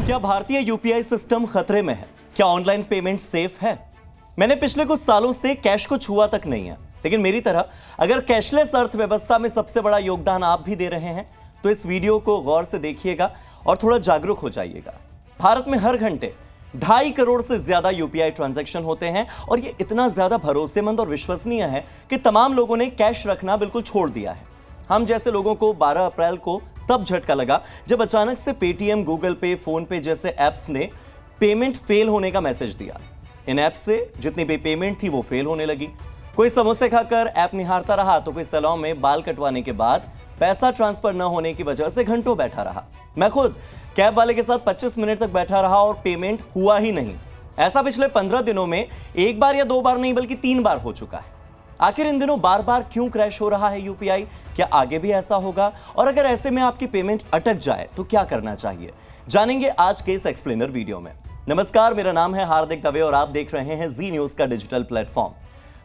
क्या भारतीय UPI system खतरे में है? क्या ऑनलाइन पेमेंट सेफ है? मैंने पिछले कुछ सालों से कैश को छुआ तक नहीं है, लेकिन मेरी तरह अगर कैशलेस अर्थव्यवस्था में सबसे बड़ा योगदान आप भी दे रहे हैं तो इस वीडियो को गौर से देखिएगा और थोड़ा जागरूक हो जाइएगा। भारत में हर घंटे 2.5 करोड़ से ज्यादा यूपीआई ट्रांजैक्शन होते हैं और ये इतना ज्यादा भरोसेमंद और विश्वसनीय है कि तमाम लोगों ने कैश रखना बिल्कुल छोड़ दिया है। हम जैसे लोगों को 12 अप्रैल को तब झटका लगा जब अचानक से पेटीएम, गूगल पे, फोन पे जैसे ऐप्स ने पेमेंट फेल होने का मैसेज दिया। इन ऐप से जितनी भी पेमेंट थी वो फेल होने लगी। कोई समोसे खाकर ऐप निहारता रहा तो कोई सैलून में बाल कटवाने के बाद पैसा ट्रांसफर न होने की वजह से घंटों बैठा रहा। मैं खुद कैब वाले के साथ 25 मिनट तक बैठा रहा और पेमेंट हुआ ही नहीं। ऐसा पिछले 15 दिनों में एक बार या 2 बार नहीं बल्कि 3 बार हो चुका है। आखिर इन दिनों बार बार क्यों क्रैश हो रहा है यूपीआई? क्या आगे भी ऐसा होगा? और अगर ऐसे में आपकी पेमेंट अटक जाए तो क्या करना चाहिए, जानेंगे आज के इस एक्सप्लेनर वीडियो में। नमस्कार, मेरा नाम है हार्दिक दवे और आप देख रहे हैं जी न्यूज का डिजिटल प्लेटफॉर्म।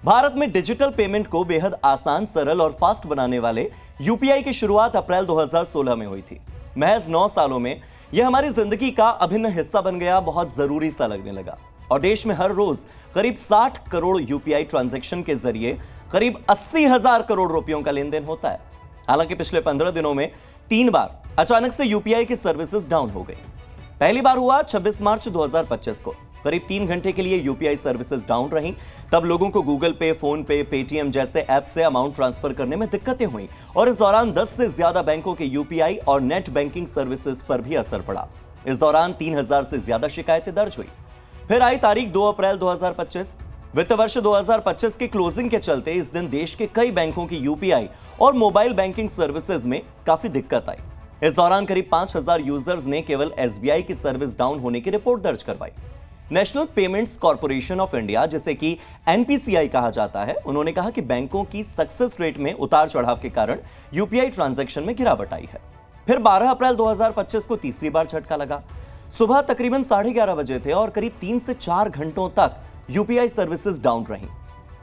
भारत में डिजिटल पेमेंट को बेहद आसान, सरल और फास्ट बनाने वाले यूपीआई की शुरुआत अप्रैल 2016 में हुई थी। महज 9 सालों में यह हमारी जिंदगी का अभिन्न हिस्सा बन गया, बहुत जरूरी सा लगने लगा। और देश में हर रोज करीब 60 करोड़ यूपीआई ट्रांजैक्शन के जरिए करीब 80,000 करोड़ रुपयों का लेन देन होता है। हालांकि पिछले 15 दिनों में 3 बार अचानक से यूपीआई की सर्विसेज डाउन हो गई। पहली बार हुआ 26 मार्च 2025 को। करीब 3 घंटे के लिए यूपीआई सर्विसेज डाउन रही। तब लोगों को गूगल पे, फोन पे, पेटीएम जैसे ऐप से अमाउंट ट्रांसफर करने में दिक्कतें हुई और इस दौरान 10 से ज्यादा बैंकों के यूपीआई और नेट बैंकिंग सर्विसेज पर भी असर पड़ा। इस दौरान 3,000 से ज्यादा शिकायतें दर्ज हुई। फिर आई तारीख 2 अप्रैल 2025। वित्त वर्ष 2025 की क्लोजिंग के चलते इस दिन देश के कई बैंकों की यूपीआई और मोबाइल बैंकिंग सर्विसेज में काफी दिक्कत आई। इस दौरान करीब 5,000 यूजर्स ने केवल एसबीआई की सर्विस डाउन होने की रिपोर्ट दर्ज करवाई। National payments corporation of India, जिसे कि एनपीसीआई कहा जाता है, उन्होंने कहा कि बैंकों की सक्सेस रेट में उतार चढ़ाव के कारण यूपीआई ट्रांजैक्शन में गिरावट आई है। फिर 12 अप्रैल 2025 को तीसरी बार झटका लगा। सुबह तकरीबन 11:30 बजे थे और करीब 3 से 4 घंटों तक यूपीआई सर्विसेज डाउन रहीं।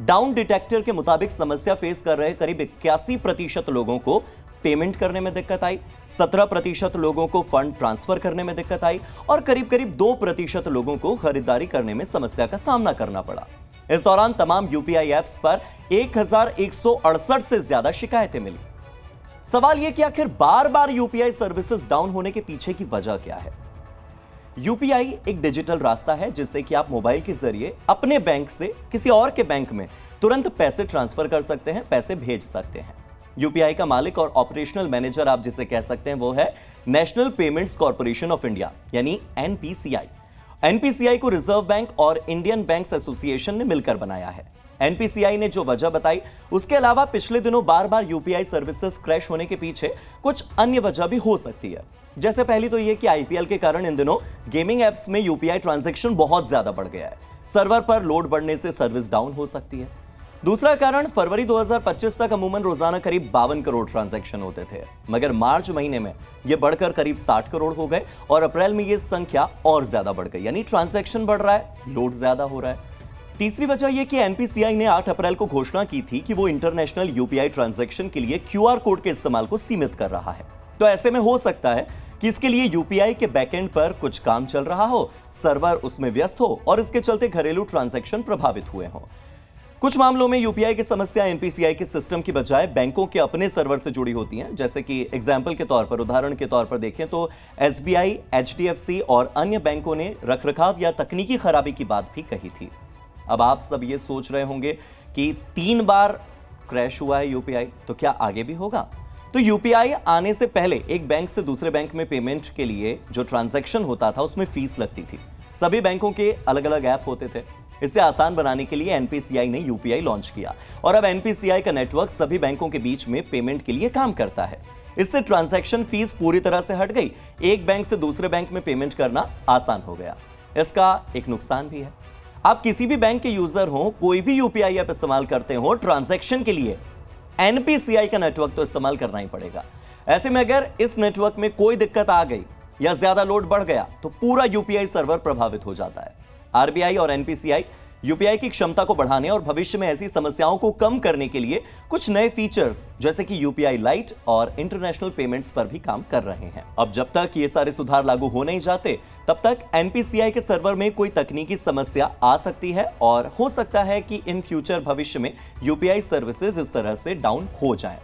डाउन डिटेक्टर के मुताबिक समस्या फेस कर रहे करीब 81% लोगों को पेमेंट करने में दिक्कत आई, 17% लोगों को फंड ट्रांसफर करने में दिक्कत आई और करीब 2% लोगों को खरीदारी करने में समस्या का सामना करना पड़ा। इस दौरान तमाम यूपीआई ऐप्स पर 1168 से ज्यादा शिकायतें मिली। सवाल यह कि आखिर बार बार यूपीआई सर्विसेज डाउन होने के पीछे की वजह क्या है? यूपीआई एक डिजिटल रास्ता है जिससे कि आप मोबाइल के जरिए अपने बैंक से किसी और के बैंक में तुरंत पैसे ट्रांसफर कर सकते हैं, पैसे भेज सकते हैं। यूपीआई का मालिक और ऑपरेशनल मैनेजर आप जिसे कह सकते हैं वो है national payments corporation of India यानी एनपीसीआई। एनपीसीआई को रिजर्व बैंक और इंडियन बैंक्स एसोसिएशन ने मिलकर बनाया है। एनपीसीआई ने जो वजह बताई, उसके अलावा पिछले दिनों बार बार यूपीआई सर्विसेज क्रैश होने के पीछे कुछ अन्य वजह भी हो सकती है। जैसे पहली तो यह कि आईपीएल के कारण इन दिनों गेमिंग एप्स में यूपीआई ट्रांजैक्शन बहुत ज्यादा बढ़ गया है। सर्वर पर लोड बढ़ने से सर्विस डाउन हो सकती है। दूसरा कारण, फरवरी 2025 तक अमूमन रोजाना करीब 52 करोड़ ट्रांजैक्शन होते थे, मगर मार्च महीने में यह बढ़कर करीब 60 करोड़ हो गए और अप्रैल में यह संख्या और ज्यादा बढ़ गई। यानी ट्रांजैक्शन बढ़ रहा है, लोड ज्यादा हो रहा है। तीसरी वजह यह कि एनपीसीआई ने 8 अप्रैल को घोषणा की थी कि वो इंटरनेशनल यूपीआई ट्रांजैक्शन के लिए क्यूआर कोड के इस्तेमाल को सीमित कर रहा है। तो ऐसे में हो सकता है कि इसके लिए यूपीआई के बैकएंड पर कुछ काम चल रहा हो, सर्वर उसमें व्यस्त हो और इसके चलते घरेलू ट्रांजैक्शन प्रभावित हुए हों। कुछ मामलों में यूपीआई की समस्या एनपीसीआई के सिस्टम की बजाय बैंकों के अपने सर्वर से जुड़ी होती हैं। जैसे कि एग्जाम्पल के तौर पर, उदाहरण के तौर पर देखें तो एसबीआई, एचडीएफसी और अन्य बैंकों ने रखरखाव या तकनीकी खराबी की बात भी कही थी। अब आप सब ये सोच रहे होंगे कि 3 बार क्रैश हुआ है यूपीआई, तो क्या आगे भी होगा? तो यूपीआई आने से पहले एक बैंक से दूसरे बैंक में पेमेंट के लिए जो ट्रांजैक्शन होता था उसमें फीस लगती थी। सभी बैंकों के अलग अलग ऐप होते थे। इसे आसान बनाने के लिए एनपीसीआई ने यूपीआई लॉन्च किया और अब एनपीसीआई का नेटवर्क सभी बैंकों के बीच में पेमेंट के लिए काम करता है। इससे ट्रांजैक्शन फीस पूरी तरह से हट गई। एक बैंक से दूसरे बैंक में पेमेंट करना आसान हो गया। इसका एक नुकसान भी है। आप किसी भी बैंक के यूजर हो, कोई भी यूपीआई ऐप इस्तेमाल करते हो, ट्रांजैक्शन के लिए एनपीसीआई का नेटवर्क तो इस्तेमाल करना ही पड़ेगा। ऐसे में अगर इस नेटवर्क में कोई दिक्कत आ गई या ज्यादा लोड बढ़ गया तो पूरा यूपीआई सर्वर प्रभावित हो जाता है। आरबीआई और एनपीसीआई यूपीआई की क्षमता को बढ़ाने और भविष्य में ऐसी समस्याओं को कम करने के लिए कुछ नए फीचर्स जैसे कि यूपीआई लाइट और इंटरनेशनल पेमेंट्स पर भी काम कर रहे हैं। अब जब तक ये सारे सुधार लागू हो नहीं जाते तब तक एनपीसीआई के सर्वर में कोई तकनीकी समस्या आ सकती है और हो सकता है कि इन फ्यूचर भविष्य में यूपीआई सर्विसेज इस तरह से डाउन हो जाएं।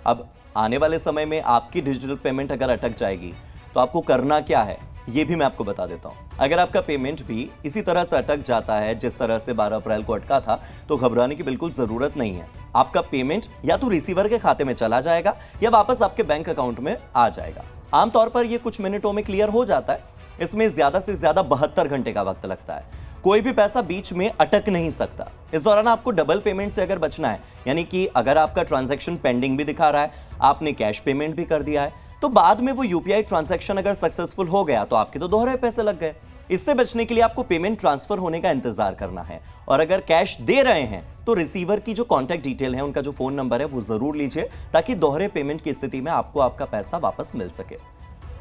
अब आने वाले समय में आपकी डिजिटल पेमेंट अगर अटक जाएगी तो आपको करना क्या है ये भी मैं आपको बता देता हूं। अगर आपका पेमेंट भी इसी तरह से अटक जाता है जिस तरह से 12 अप्रैल को अटका था तो घबराने की बिल्कुल जरूरत नहीं है। आपका पेमेंट या तो रिसीवर के खाते में चला जाएगा या वापस आपके बैंक अकाउंट में आ जाएगा। आमतौर पर यह कुछ मिनटों में क्लियर हो जाता है। इसमें ज्यादा से ज्यादा 72 घंटे का वक्त लगता है। कोई भी पैसा बीच में अटक नहीं सकता। इस दौरान आपको डबल पेमेंट से अगर बचना है, यानी कि अगर आपका ट्रांजैक्शन पेंडिंग भी दिखा रहा है, आपने कैश पेमेंट भी कर दिया है, तो बाद में वो यूपीआई ट्रांजैक्शन अगर सक्सेसफुल हो गया तो आपके तो दोहरे पैसे लग गए। इससे बचने के लिए आपको पेमेंट ट्रांसफर होने का इंतजार करना है और अगर कैश दे रहे हैं तो रिसीवर की जो कॉन्टैक्ट डिटेल है, उनका जो फोन नंबर है वो जरूर लीजिए ताकि दोहरे पेमेंट की स्थिति में आपको आपका पैसा वापस मिल सके।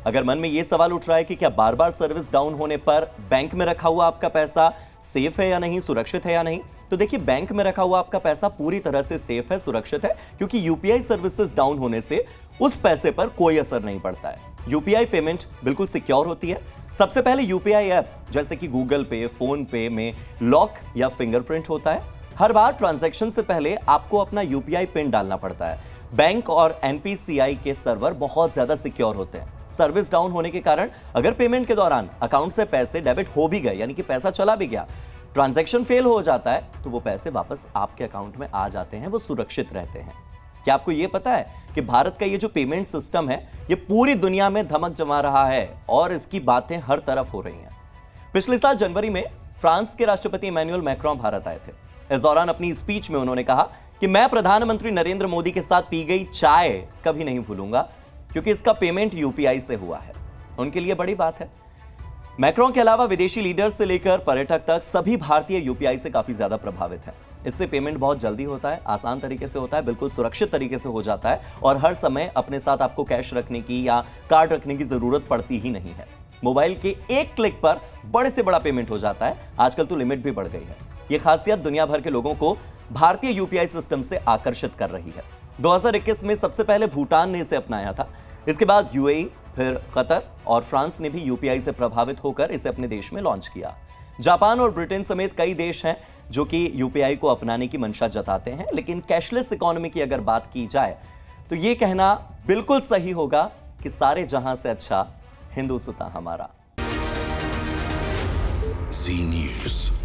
अगर मन में यह सवाल उठ रहा है कि क्या बार बार सर्विस डाउन होने पर बैंक में रखा हुआ आपका पैसा सेफ है या नहीं, सुरक्षित है या नहीं, तो देखिए बैंक में रखा हुआ आपका पैसा पूरी तरह से सेफ है, सुरक्षित है, क्योंकि यूपीआई सर्विसेज डाउन होने से उस पैसे पर कोई असर नहीं पड़ता है। यूपीआई पेमेंट बिल्कुल सिक्योर होती है। सबसे पहले यूपीआई एप्स जैसे कि गूगल पे, फोन पे में लॉक या फिंगरप्रिंट होता है। हर बार ट्रांजैक्शन से पहले आपको अपना यूपीआई पिन डालना पड़ता है। बैंक और एनपीसीआई के सर्वर बहुत ज्यादा सिक्योर होते हैं। सर्विस डाउन होने के कारण अगर पेमेंट के दौरान अकाउंट से पैसे डेबिट हो भी गए, यानी कि पैसा चला भी गया, ट्रांजैक्शन फेल हो जाता है, तो वो पैसे वापस आपके अकाउंट में आ जाते हैं, वो सुरक्षित रहते हैं। क्या आपको यह पता है कि भारत का ये जो पेमेंट सिस्टम है ये पूरी दुनिया में धमक जमा रहा है और इसकी बातें हर तरफ हो रही हैं। पिछले साल जनवरी में फ्रांस के राष्ट्रपति इमैनुअल मैक्रों भारत आए थे। इस दौरान अपनी स्पीच में उन्होंने कहा कि मैं प्रधानमंत्री नरेंद्र मोदी के साथ पी गई चाय कभी नहीं भूलूंगा, क्योंकि इसका पेमेंट यूपीआई से हुआ है। उनके लिए बड़ी बात है। मैक्रों के अलावा विदेशी लीडर से लेकर पर्यटक तक सभी भारतीय यूपीआई से काफी ज्यादा प्रभावित हैं। इससे पेमेंट बहुत जल्दी होता है, आसान तरीके से होता है, बिल्कुल सुरक्षित तरीके से हो जाता है और हर समय अपने साथ आपको कैश रखने की या कार्ड रखने की जरूरत पड़ती ही नहीं है। मोबाइल के एक क्लिक पर बड़े से बड़ा पेमेंट हो जाता है। आजकल तो लिमिट भी बढ़ गई है। यह खासियत दुनिया भर के लोगों को भारतीय यूपीआई सिस्टम से आकर्षित कर रही है। 2021 में सबसे पहले भूटान ने इसे अपनाया था। इसके बाद यूएई, फिर कतर और फ्रांस ने भी यूपीआई से प्रभावित होकर इसे अपने देश में लॉन्च किया। जापान और ब्रिटेन समेत कई देश हैं जो कि यूपीआई को अपनाने की मंशा जताते हैं, लेकिन कैशलेस इकोनॉमी की अगर बात की जाए तो यह कहना बिल्कुल सही होगा कि सारे जहां से अच्छा हिंदुस्तान हमारा। जी न्यूज़।